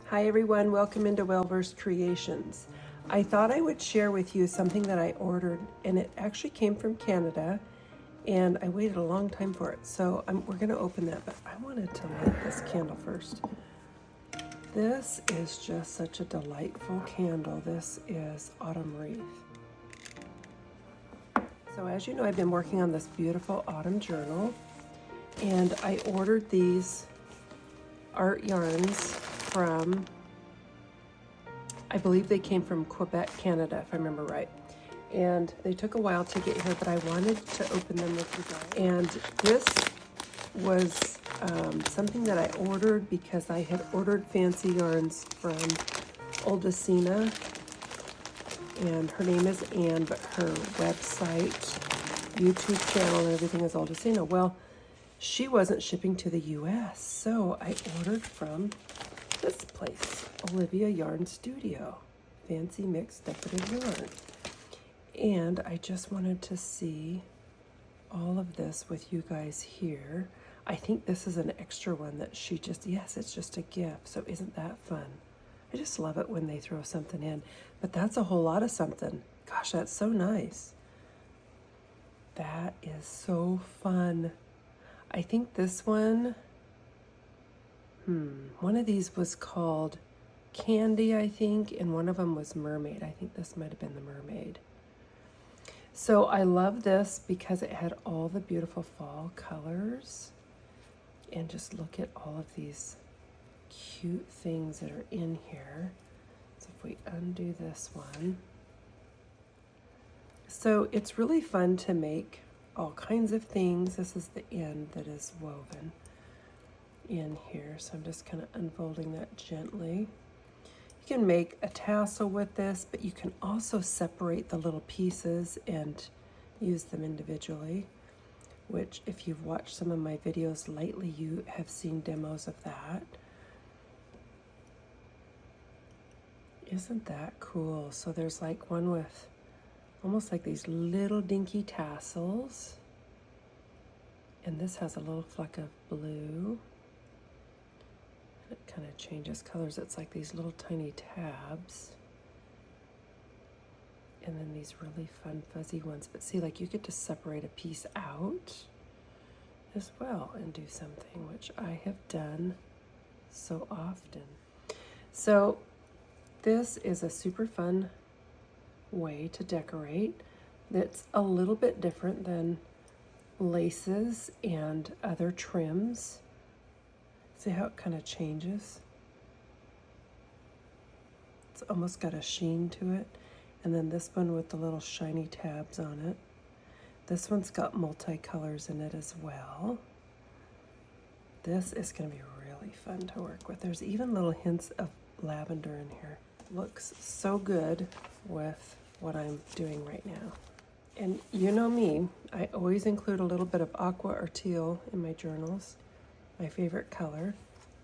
Hi everyone, welcome into Wellverse Creations. I thought I would share with you something that I ordered, and it actually came from Canada, and I waited a long time for it. So we're going to open that, but I wanted to light this candle first. This is just such a delightful candle. This is Autumn Wreath. So as you know, I've been working on this beautiful autumn journal, and I ordered these art yarns from, I believe they came from Quebec, Canada, if I remember right. And they took a while to get here, but I wanted to open them with you guys. And this was something that I ordered because I had ordered fancy yarns from Oldacina. And her name is Anne, but her website, YouTube channel, and everything is Oldacina. Well, she wasn't shipping to the US, so I ordered from this place, Olivia Yarn Studio, fancy mixed decorative yarn. And I just wanted to see all of this with you guys here. I think this is an extra one that she just, yes, it's just a gift. So isn't that fun? I just love it when they throw something in, but that's a whole lot of something. Gosh, that's so nice. That is so fun. I think this one, one of these was called Candy, I think, and one of them was Mermaid. I think this might have been the Mermaid. So I love this because it had all the beautiful fall colors. And just look at all of these cute things that are in here. So if we undo this one. So it's really fun to make all kinds of things. This is the end that is woven in here. So I'm just kind of unfolding that gently. You can make a tassel with this, but you can also separate the little pieces and use them individually, which if you've watched some of my videos lately, you have seen demos of that. Isn't that cool? So there's like one with almost like these little dinky tassels. And this has a little fleck of blue. It kind of changes colors. It's like these little tiny tabs. And then these really fun fuzzy ones. But see, like you get to separate a piece out as well and do something, which I have done so often. So this is a super fun way to decorate that's a little bit different than laces and other trims. See how it kind of changes? It's almost got a sheen to it. And then this one with the little shiny tabs on it. This one's got multicolors in it as well. This is going to be really fun to work with. There's even little hints of lavender in here. Looks so good with what I'm doing right now. And you know me, I always include a little bit of aqua or teal in my journals, my favorite color,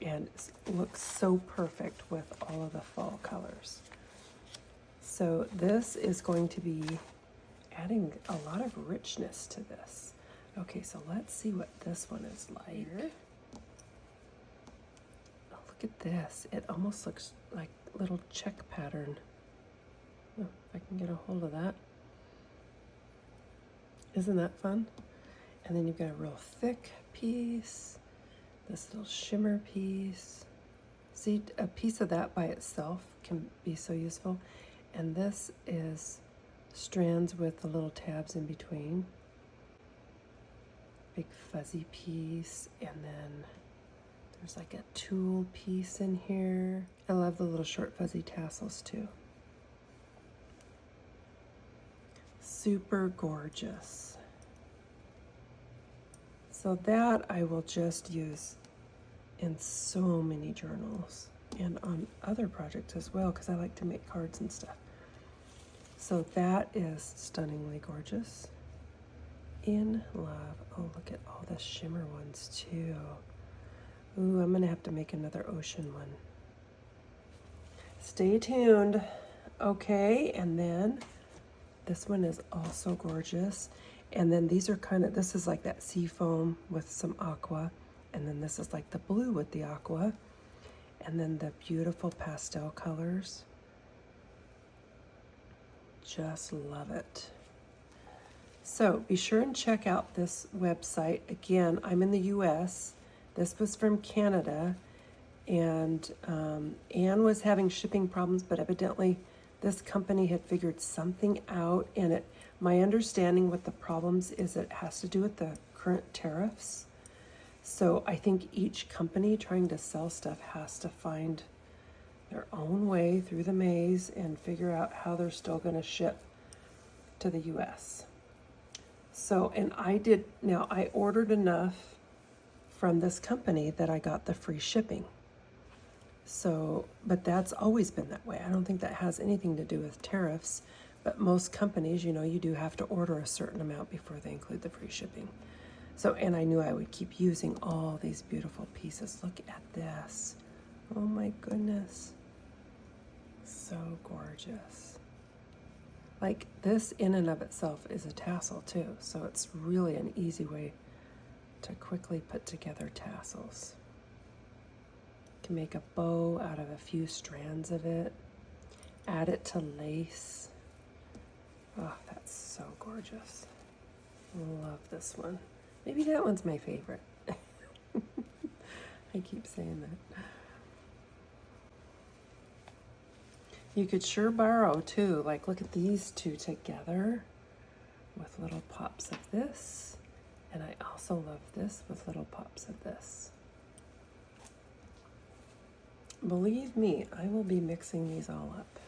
and it looks so perfect with all of the fall colors. So this is going to be adding a lot of richness to this. Okay, so let's see what this one is like. Oh, look at this. It almost looks like little check pattern. Oh, if I can get a hold of that. Isn't that fun? And then you've got a real thick piece, this little shimmer piece. See, a piece of that by itself can be so useful. And this is strands with the little tabs in between. Big fuzzy piece, and then there's like a tulle piece in here. I love the little short fuzzy tassels too. Super gorgeous. So that I will just use in so many journals and on other projects as well, because I like to make cards and stuff. So that is stunningly gorgeous. In love. Oh, look at all the shimmer ones too. Ooh, I'm gonna have to make another ocean one. Stay tuned. Okay, and then this one is also gorgeous. And then these are kind of, this is like that sea foam with some aqua. And then this is like the blue with the aqua. And then the beautiful pastel colors. Just love it. So be sure and check out this website. Again, I'm in the US. This was from Canada. And Anne was having shipping problems, but evidently this company had figured something out. And my understanding with the problems is it has to do with the current tariffs. So I think each company trying to sell stuff has to find their own way through the maze and figure out how they're still going to ship to the US. So, and I ordered enough from this company that I got the free shipping. So, but that's always been that way. I don't think that has anything to do with tariffs, but most companies, you do have to order a certain amount before they include the free shipping. So, and I knew I would keep using all these beautiful pieces. Look at this. Oh my goodness. So gorgeous. Like this in and of itself is a tassel too. So it's really an easy way to quickly put together tassels. You can make a bow out of a few strands of it. Add it to lace. Oh, that's so gorgeous. Love this one. Maybe that one's my favorite. I keep saying that. You could sure borrow too. Like look at these two together with little pops of this. And I also love this with little pops of this. Believe me, I will be mixing these all up.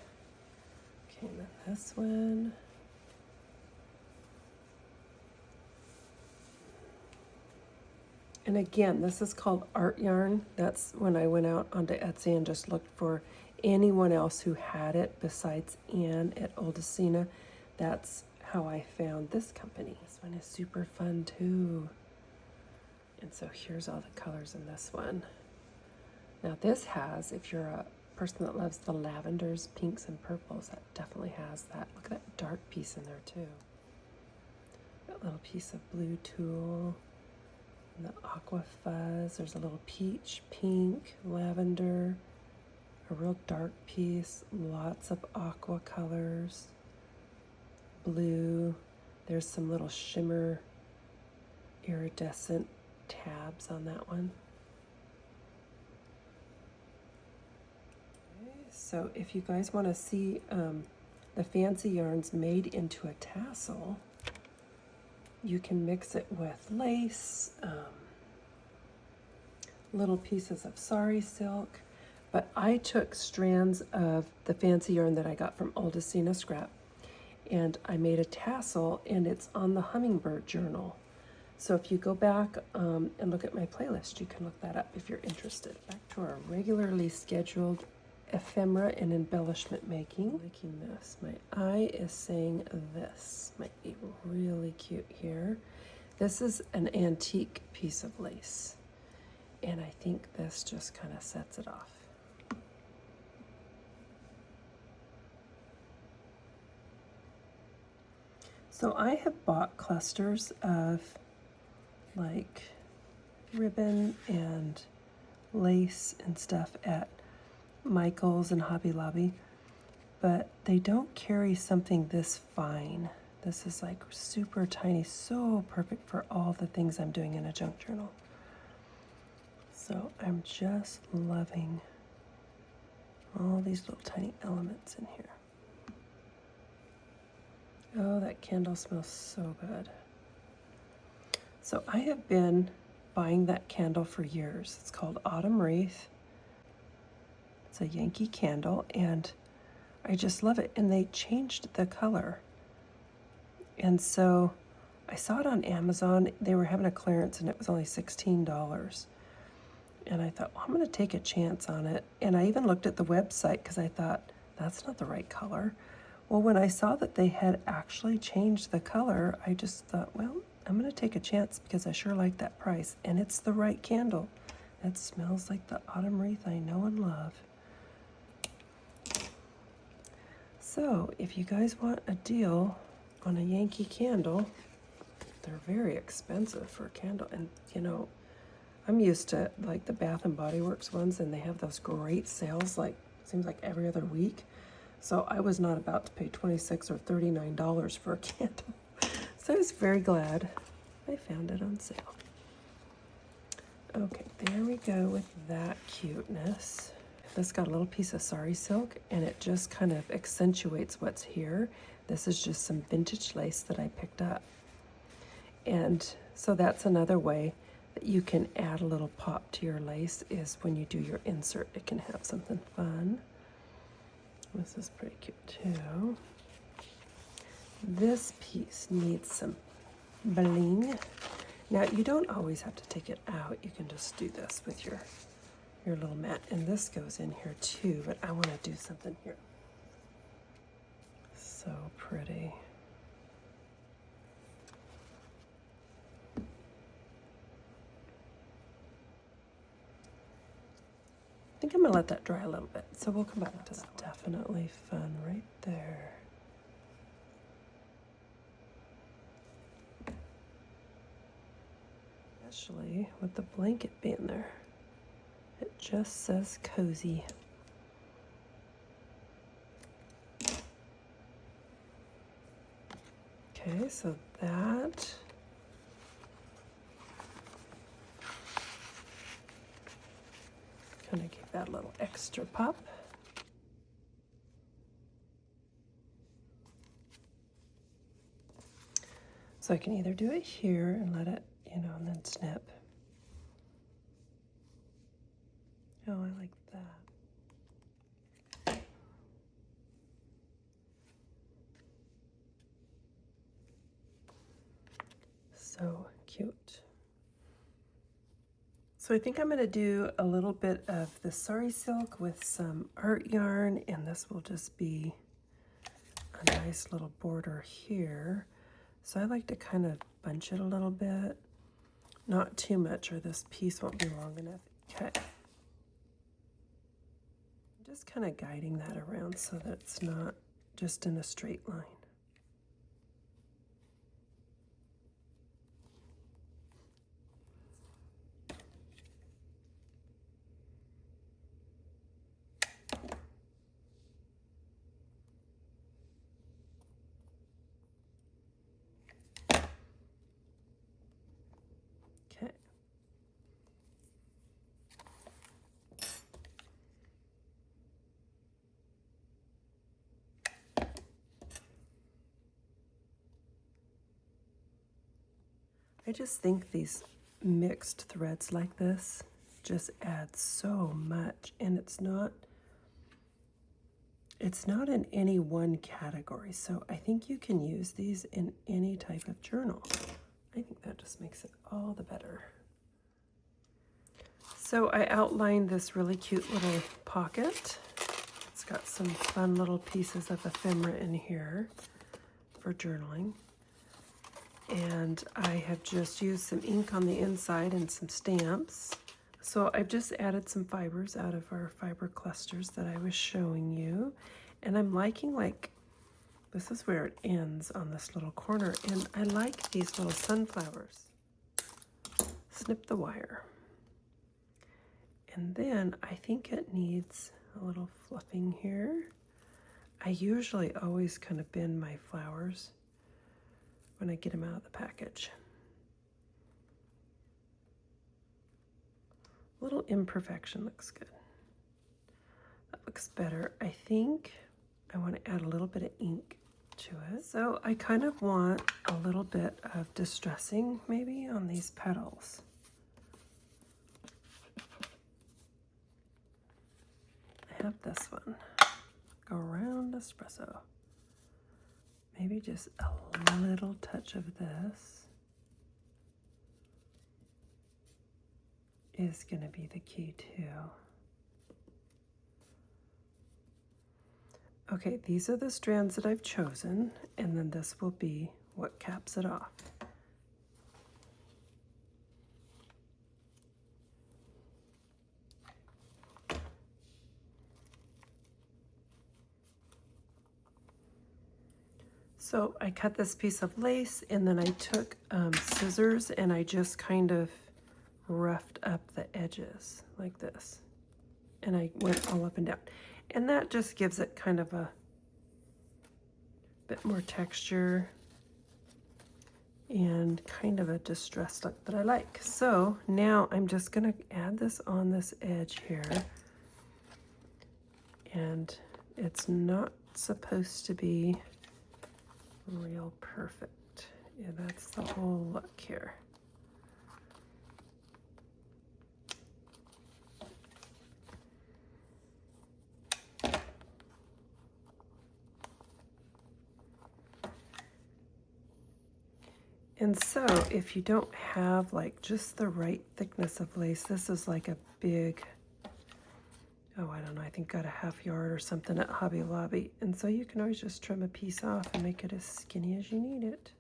Okay, and then this one. And again, this is called art yarn. That's when I went out onto Etsy and just looked for anyone else who had it besides Anne at Oldesina. That's how I found this company. This one is super fun too. And so here's all the colors in this one. Now this has, if you're a person that loves the lavenders, pinks, and purples, that definitely has that. Look at that dark piece in there too. That little piece of blue tulle. And the aqua fuzz. There's a little peach, pink, lavender, a real dark piece, lots of aqua colors, blue. There's some little shimmer iridescent tabs on that one. Okay, so if you guys want to see the fancy yarns made into a tassel, you can mix it with lace, little pieces of sari silk. But I took strands of the fancy yarn that I got from Oldesina Scrap, and I made a tassel, and it's on the Hummingbird Journal. So if you go back and look at my playlist, you can look that up if you're interested. Back to our regularly scheduled ephemera and embellishment making. Making this. My eye is saying this might be really cute here. This is an antique piece of lace, and I think this just kind of sets it off. So I have bought clusters of like ribbon and lace and stuff at Michael's and Hobby Lobby, but they don't carry something this fine. This is like super tiny, so perfect for all the things I'm doing in a junk journal. So I'm just loving all these little tiny elements in here. Oh, that candle smells so good. So I have been buying that candle for years. It's called Autumn Wreath. It's a Yankee candle, and I just love it. And they changed the color. And so I saw it on Amazon. They were having a clearance, and it was only $16. And I thought, well, I'm going to take a chance on it. And I even looked at the website because I thought, that's not the right color. Well, when I saw that they had actually changed the color, I just thought, well, I'm going to take a chance because I sure like that price. And it's the right candle. It smells like the autumn wreath I know and love. So if you guys want a deal on a Yankee candle, they're very expensive for a candle. And, you know, I'm used to like the Bath and Body Works ones, and they have those great sales, like seems like every other week. So I was not about to pay $26 or $39 for a candle. So I was very glad I found it on sale. Okay, there we go with that cuteness. This got a little piece of sari silk, and it just kind of accentuates what's here. This is just some vintage lace that I picked up. And so that's another way that you can add a little pop to your lace, is when you do your insert, it can have something fun. This is pretty cute too. This piece needs some bling. Now you don't always have to take it out. You can just do this with your little mat. And this goes in here too, but I want to do something here. So pretty. I think I'm gonna let that dry a little bit, so we'll come back to that. Definitely fun right there. Especially with the blanket being there. It just says cozy. Okay, so that. Kind of give that a little extra pop. So I can either do it here and let it, you know, and then snip. Oh, I like that. So cute. So I think I'm going to do a little bit of the sari silk with some art yarn, and this will just be a nice little border here. So I like to kind of bunch it a little bit, not too much, or this piece won't be long enough. Okay. Just kind of guiding that around so that it's not just in a straight line. Okay. I just think these mixed threads like this just add so much, and it's not in any one category. So I think you can use these in any type of journal. I think that just makes it all the better. So I outlined this really cute little pocket. It's got some fun little pieces of ephemera in here for journaling. And I have just used some ink on the inside and some stamps. So I've just added some fibers out of our fiber clusters that I was showing you. And I'm liking, like, this is where it ends on this little corner. And I like these little sunflowers. Snip the wire. And then I think it needs a little fluffing here. I usually always kind of bend my flowers when I get them out of the package. A little imperfection looks good. That looks better. I think I want to add a little bit of ink to it. So I kind of want a little bit of distressing maybe on these petals. I have this one. Go around espresso. Maybe just a little touch of this is going to be the key too. Okay, these are the strands that I've chosen, and then this will be what caps it off. So I cut this piece of lace, and then I took scissors and I just kind of roughed up the edges like this. And I went all up and down. And that just gives it kind of a bit more texture and kind of a distressed look that I like. So now I'm just gonna add this on this edge here. And it's not supposed to be real perfect. Yeah, that's the whole look here. And so if you don't have like just the right thickness of lace, this is like a big, oh, I don't know, I think got a ½ yard or something at Hobby Lobby. And so you can always just trim a piece off and make it as skinny as you need it.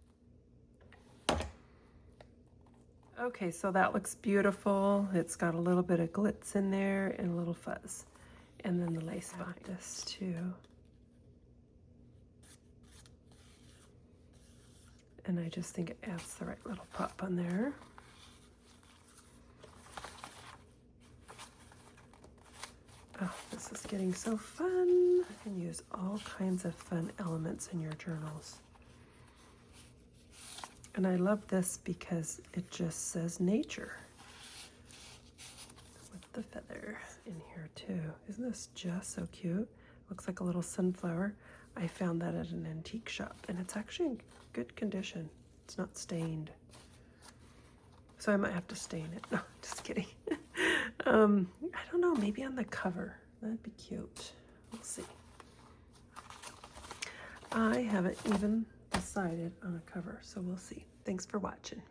Okay, so that looks beautiful. It's got a little bit of glitz in there and a little fuzz. And then the lace behind this too. And I just think it adds the right little pop on there. Oh, this is getting so fun. You can use all kinds of fun elements in your journals. And I love this because it just says nature with the feather in here too. Isn't this just so cute? Looks like a little sunflower. I found that at an antique shop and it's actually in good condition. It's not stained. So I might have to stain it. No, just kidding. I don't know, maybe on the cover. That'd be cute. We'll see. I haven't even decided on a cover, so we'll see. Thanks for watching.